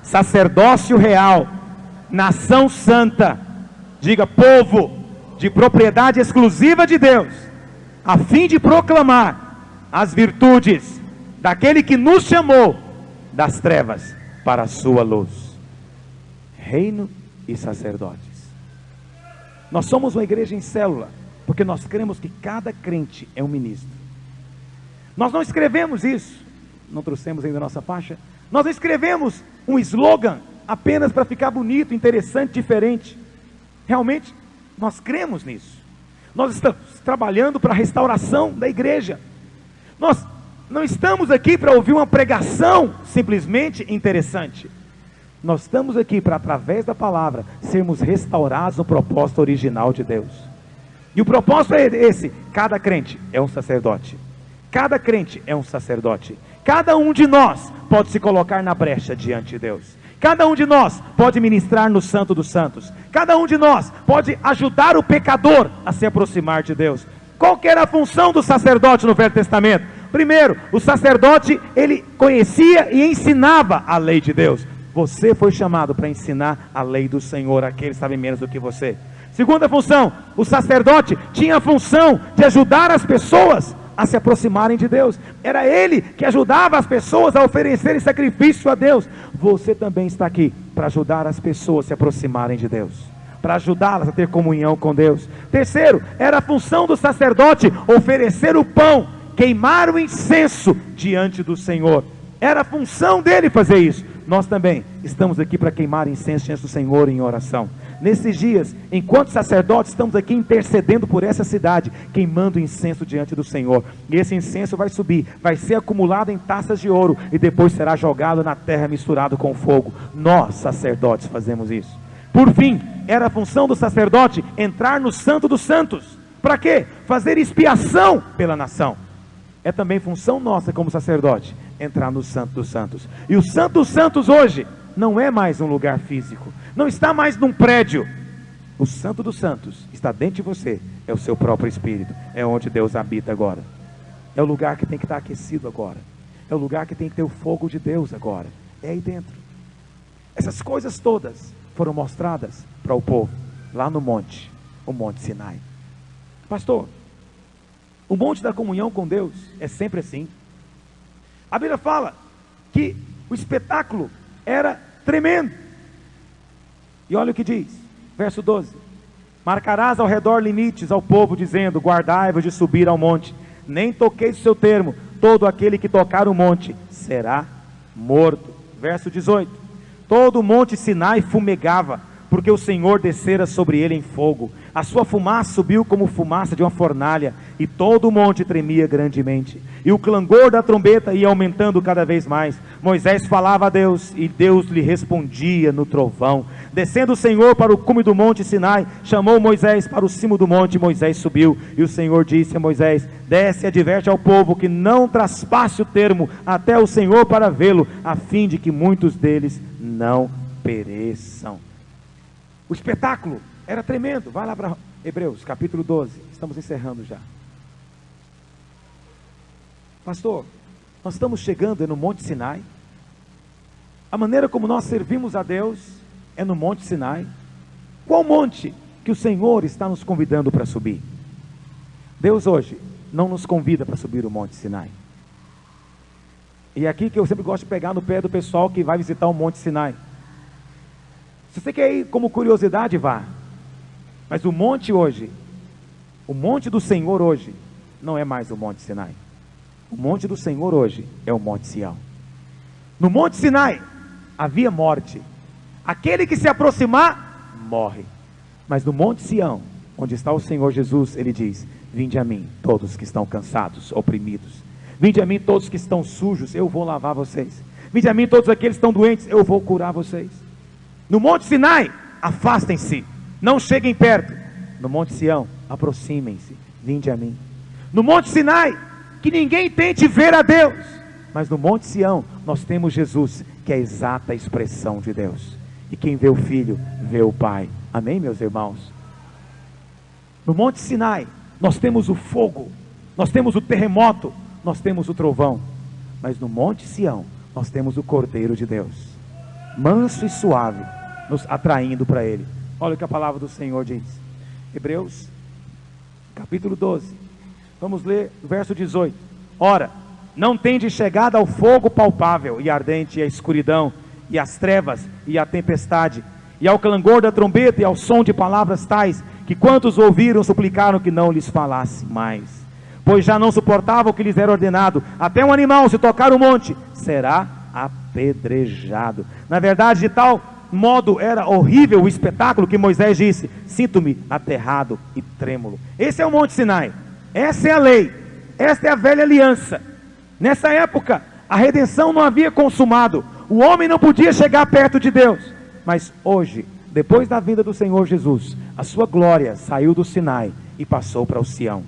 sacerdócio real, nação santa. Diga, povo de propriedade exclusiva de Deus, a fim de proclamar as virtudes daquele que nos chamou das trevas para a sua luz. Reino e sacerdotes. Nós somos uma igreja em célula, porque nós cremos que cada crente é um ministro. Nós não escrevemos isso, não trouxemos ainda a nossa faixa, nós não escrevemos um slogan apenas para ficar bonito, interessante, diferente. Realmente, nós cremos nisso. Nós estamos trabalhando para a restauração da igreja. Nós não estamos aqui para ouvir uma pregação simplesmente interessante. Nós estamos aqui para, através da palavra, sermos restaurados no propósito original de Deus. E o propósito é esse: cada crente é um sacerdote. Cada crente é um sacerdote. Cada um de nós pode se colocar na brecha diante de Deus. Cada um de nós pode ministrar no Santo dos Santos. Cada um de nós pode ajudar o pecador a se aproximar de Deus. Qual que era a função do sacerdote no Velho Testamento? Primeiro, o sacerdote, ele conhecia e ensinava a lei de Deus. Você foi chamado para ensinar a lei do Senhor àqueles que sabem menos do que você. Segunda função, o sacerdote tinha a função de ajudar as pessoas a se aproximarem de Deus. Era ele que ajudava as pessoas a oferecerem sacrifício a Deus. Você também está aqui para ajudar as pessoas a se aproximarem de Deus, para ajudá-las a ter comunhão com Deus. Terceiro, era a função do sacerdote oferecer o pão, queimar o incenso diante do Senhor. Era a função dele fazer isso. Nós também estamos aqui para queimar incenso diante do Senhor em oração. Nesses dias, enquanto sacerdotes, estamos aqui intercedendo por essa cidade, queimando incenso diante do Senhor. E esse incenso vai subir, vai ser acumulado em taças de ouro, e depois será jogado na terra misturado com fogo. Nós, sacerdotes, fazemos isso. Por fim, era a função do sacerdote entrar no Santo dos Santos. Para quê? Fazer expiação pela nação. É também função nossa como sacerdote entrar no Santo dos Santos. E o Santo dos Santos hoje não é mais um lugar físico, não está mais num prédio. O Santo dos Santos está dentro de você, é o seu próprio espírito, é onde Deus habita agora. É o lugar que tem que estar aquecido agora, é o lugar que tem que ter o fogo de Deus agora, é aí dentro. Essas coisas todas foram mostradas para o povo lá no monte, o Monte Sinai. Pastor, o monte da comunhão com Deus é sempre assim. A Bíblia fala que o espetáculo era tremendo. E olha o que diz, verso 12: marcarás ao redor limites ao povo, dizendo: guardai-vos de subir ao monte, nem toqueis o seu termo, todo aquele que tocar o monte será morto. Verso 18: todo o monte Sinai fumegava, porque o Senhor descera sobre ele em fogo, a sua fumaça subiu como fumaça de uma fornalha, e todo o monte tremia grandemente, e o clangor da trombeta ia aumentando cada vez mais. Moisés falava a Deus, e Deus lhe respondia no trovão. Descendo o Senhor para o cume do monte Sinai, chamou Moisés para o cimo do monte, Moisés subiu, e o Senhor disse a Moisés: desce e adverte ao povo que não traspasse o termo até o Senhor para vê-lo, a fim de que muitos deles não pereçam. O espetáculo era tremendo. Vai lá para Hebreus capítulo 12, estamos encerrando já. Pastor, nós estamos chegando no Monte Sinai. A maneira como nós servimos a Deus é no Monte Sinai. Qual monte que o Senhor está nos convidando para subir? Deus hoje não nos convida para subir o Monte Sinai. E é aqui que eu sempre gosto de pegar no pé do pessoal que vai visitar o Monte Sinai. Se você quer ir como curiosidade, vá. Mas o monte hoje O monte do Senhor hoje não é mais o Monte Sinai. O monte do Senhor hoje é o Monte Sião. No Monte Sinai havia morte. Aquele que se aproximar, morre. Mas no Monte Sião, onde está o Senhor Jesus, Ele diz: vinde a mim, todos que estão cansados, oprimidos. Vinde a mim, todos que estão sujos, eu vou lavar vocês. Vinde a mim, todos aqueles que estão doentes, eu vou curar vocês. No Monte Sinai, afastem-se, não cheguem perto. No Monte Sião, aproximem-se, vinde a mim. No Monte Sinai, que ninguém tente ver a Deus. Mas no Monte Sião, nós temos Jesus, que é a exata expressão de Deus. E quem vê o Filho, vê o Pai. Amém, meus irmãos? No Monte Sinai, nós temos o fogo, nós temos o terremoto, nós temos o trovão. Mas no Monte Sião, nós temos o Cordeiro de Deus, manso e suave, nos atraindo para Ele. Olha o que a palavra do Senhor diz. Hebreus, capítulo 12. Vamos ler o verso 18. Ora, não tendes chegado ao fogo palpável e ardente, e à escuridão, e às trevas, e à tempestade, e ao clangor da trombeta, e ao som de palavras tais, que quantos ouviram suplicaram que não lhes falasse mais, pois já não suportavam o que lhes era ordenado. Até um animal, se tocar o monte, será apedrejado. Na verdade, de tal modo era horrível o espetáculo, que Moisés disse: sinto-me aterrado e trêmulo. Esse é o Monte Sinai, essa é a lei, esta é a velha aliança. Nessa época, a redenção não havia consumado, o homem não podia chegar perto de Deus. Mas hoje, depois da vinda do Senhor Jesus, a sua glória saiu do Sinai e passou para o Sião.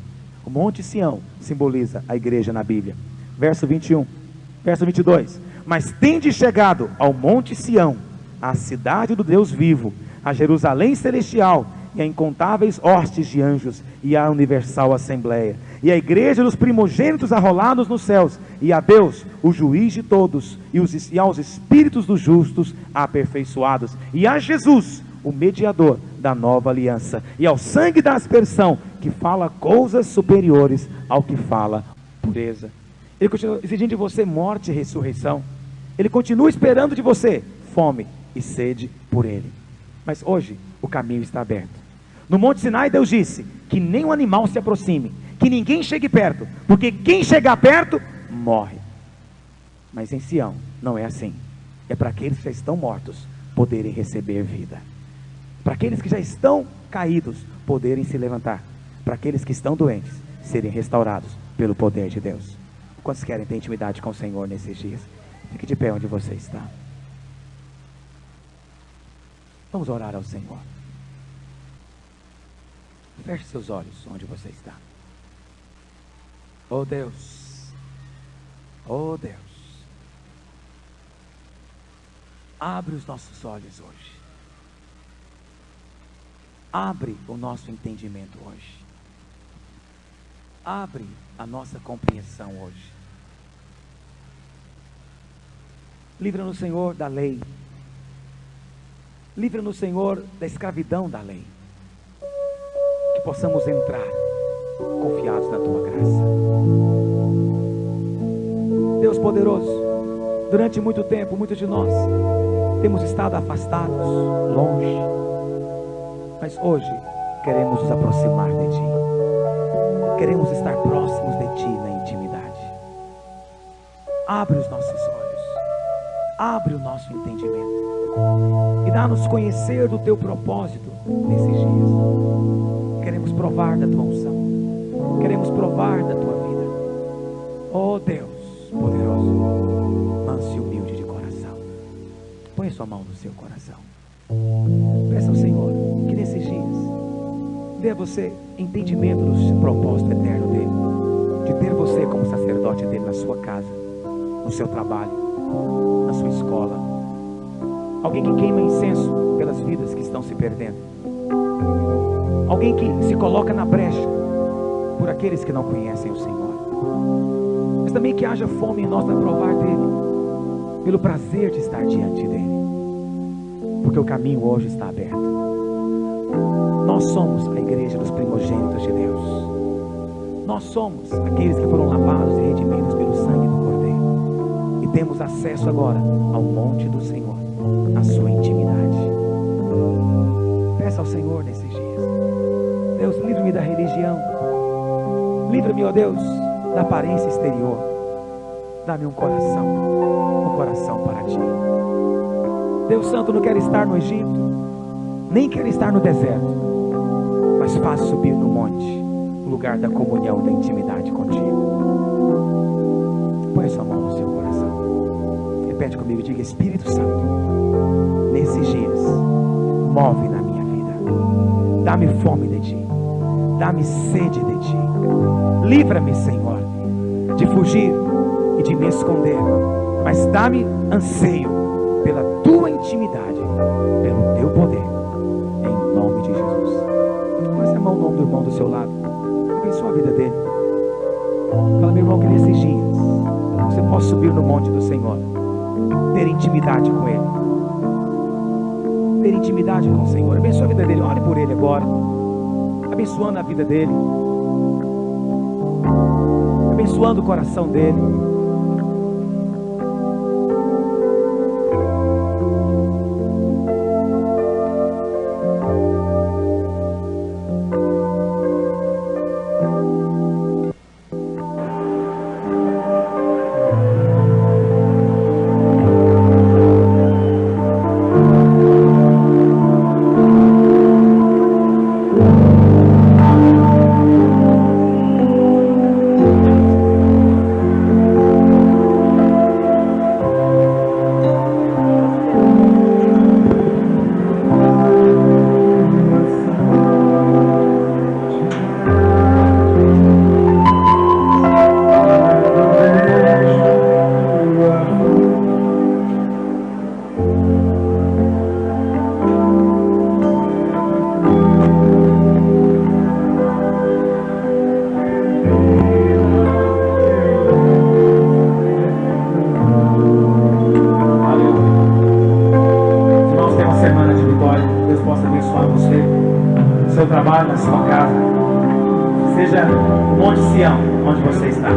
O Monte Sião simboliza a igreja na Bíblia. Verso 21, verso 22. Mas tende chegado ao Monte Sião, à cidade do Deus vivo, a Jerusalém celestial, e a incontáveis hostes de anjos, e a universal assembleia, e a igreja dos primogênitos arrolados nos céus, e a Deus, o juiz de todos, e aos espíritos dos justos aperfeiçoados, e a Jesus, o mediador da nova aliança, e ao sangue da aspersão, que fala coisas superiores ao que fala pureza. Ele continua exigindo de você morte e ressurreição. Ele continua esperando de você fome e sede por Ele. Mas hoje o caminho está aberto. No Monte Sinai, Deus disse que nem um animal se aproxime, que ninguém chegue perto, porque quem chegar perto, morre. Mas em Sião, não é assim. É para aqueles que já estão mortos, poderem receber vida. Para aqueles que já estão caídos, poderem se levantar. Para aqueles que estão doentes, serem restaurados pelo poder de Deus. Quantos querem ter intimidade com o Senhor nesses dias? Fique de pé onde você está. Vamos orar ao Senhor. Feche seus olhos onde você está. Oh Deus, oh Deus, abre os nossos olhos hoje. Abre o nosso entendimento hoje. Abre a nossa compreensão hoje. Livra-nos, Senhor, da lei. Livra-nos, Senhor, da escravidão da lei. Que possamos entrar confiados na Tua graça. Deus poderoso, durante muito tempo, muitos de nós temos estado afastados, longe. Mas hoje queremos nos aproximar de Ti. Queremos estar próximos de Ti na intimidade. Abre os nossos olhos. Abre o nosso entendimento. E dá-nos conhecer do Teu propósito nesses dias. Queremos provar da Tua unção. Queremos provar da Tua vida. Oh Deus poderoso, manso e humilde de coração. Põe a sua mão no seu coração. Peça ao Senhor que nesses dias dê a você entendimento do propósito eterno dele, de ter você como sacerdote dele na sua casa, no seu trabalho, na sua escola. Alguém que queima incenso pelas vidas que estão se perdendo. Alguém que se coloca na brecha por aqueles que não conhecem o Senhor. Mas também que haja fome em nós para provar dele, pelo prazer de estar diante dele, porque o caminho hoje está aberto. Nós somos a igreja dos primogênitos de Deus. Nós somos aqueles que foram lavados e redimidos pelo sangue do Cordeiro, e temos acesso agora ao monte do Senhor, à sua intimidade. Peça ao Senhor nesses dias: Deus, livre-me Livra-me da religião. Livra-me, ó Deus, da aparência exterior. Dá-me um coração para ti. Deus Santo, não quero estar no Egito, nem quero estar no deserto, mas faz subir no monte, o lugar da comunhão, da intimidade contigo. Põe a sua mão no seu coração. Repete comigo, diga: Espírito Santo, nesses dias, move na minha vida. Dá-me fome de ti, dá-me sede de ti. Livra-me, Senhor, de fugir e de me esconder, mas dá-me anseio pela tua intimidade, pelo teu poder, em nome de Jesus. Põe a mão no ombro do irmão do seu lado, abençoa a vida dele. Fala: meu irmão, que nesses dias você possa subir no monte do Senhor, ter intimidade com Ele, ter intimidade com o Senhor. Abençoa a vida dele, ore por ele agora, abençoando a vida dele, abençoando o coração dele. Na sua casa, seja o Monte Sião, onde você está.